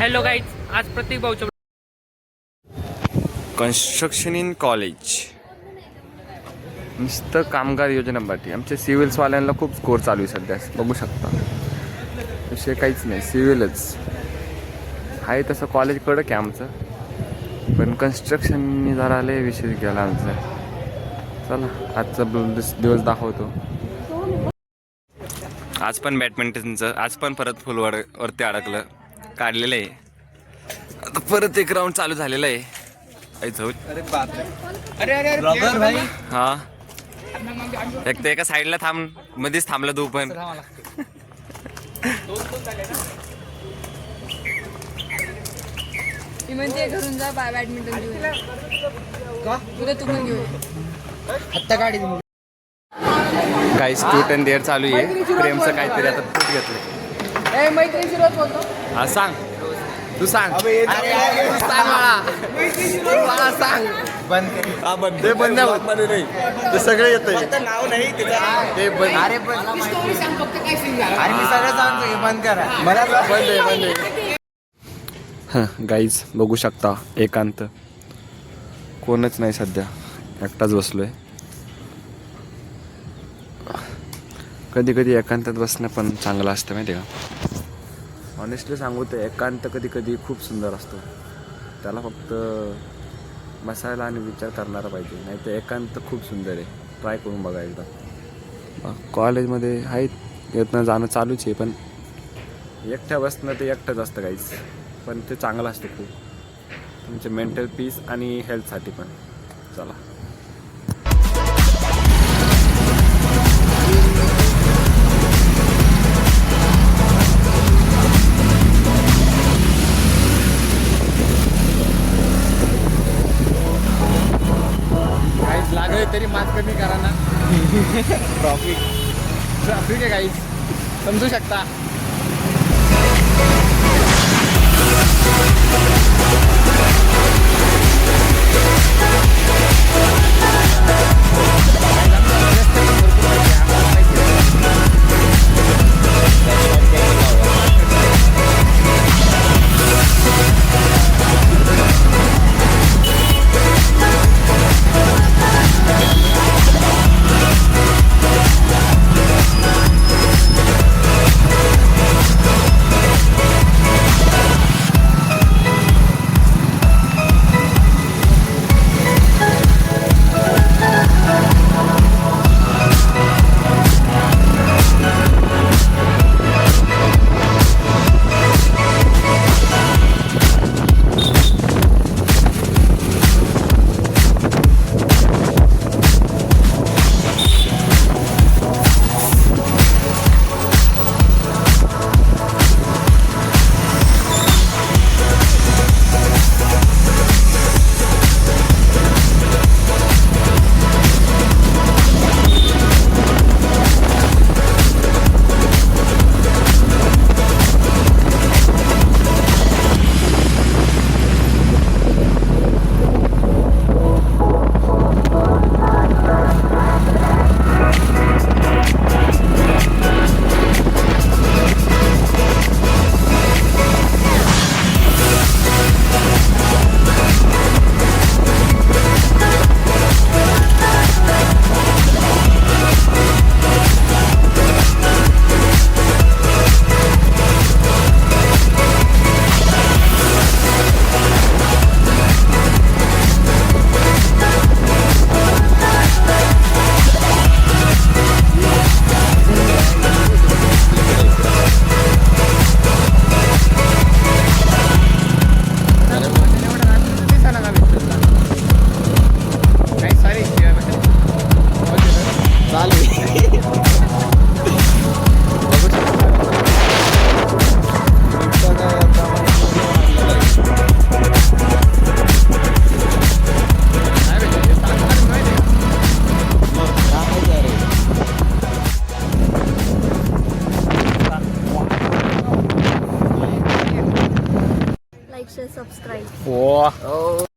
Hello guys, आज प्रत्येक भाऊच्या कन्स्ट्रक्शन इन कॉलेज नुसतं कामगार योजनांसाठी आमच्या सिव्हिल्सवाल्यांना खूप स्कोर चालू आहे सध्या, बघू शकता. विषय काहीच नाही, सिव्हिलच आहे. तसं कॉलेज कडक आहे आमचं, पण कन्स्ट्रक्शननी जरा लय विषय गेला आमचा. चला आजचा दिवस दाखवतो. आज पण बॅडमिंटनचं, आज पण परत फुलवरती अडकलं, काढलेलं आहे. आता परत एक राऊंड चालू झालेला आहे. हा, एक तर एका साईडला थांब, मध्येच थांबला तू पण. म्हणजे घरून जा बॅडमिंटन घेऊन उद्या तू पण घेऊन आत्ता गाडी काही स्टूडेंट देअर चालू आहे. प्रेमचं काहीतरी आता फूट घेतलं. मैत्रीची रोज बोलतो. हा सांग, तू सांग. मला सांग. बंद ते बंद नाही, ते सगळे येत नाव नाही ते बंद. अरे मी सगळं सांगतो, बंद करा. मला बंद आहे, बंद आहे. हां गाईज बघू शकता, एकांत, कोणच नाही सध्या, एकटाच बसलोय. कधी कधी एकांतात बसणं पण चांगलं असतं माहिती आहे का. ऑनेस्टली सांगू तर एकांत कधी कधी खूप सुंदर असतो. त्याला फक्त बसायला आणि विचार करणारा पाहिजे, नाही तर एकांत खूप सुंदर आहे. ट्राय करून बघा एकदा. कॉलेजमध्ये आहेत येतनं जाणं चालूच आहे, पण एकट्या बसणं ते एकटंच असतं काहीच, पण ते चांगलं असतं खूप तुमचे मेंटल पीस आणि हेल्थसाठी पण. चला लागले तरी मास्क कमी करा ना. ट्रॉफिक आहे गाईज, समजू शकता. subscribe. Wow.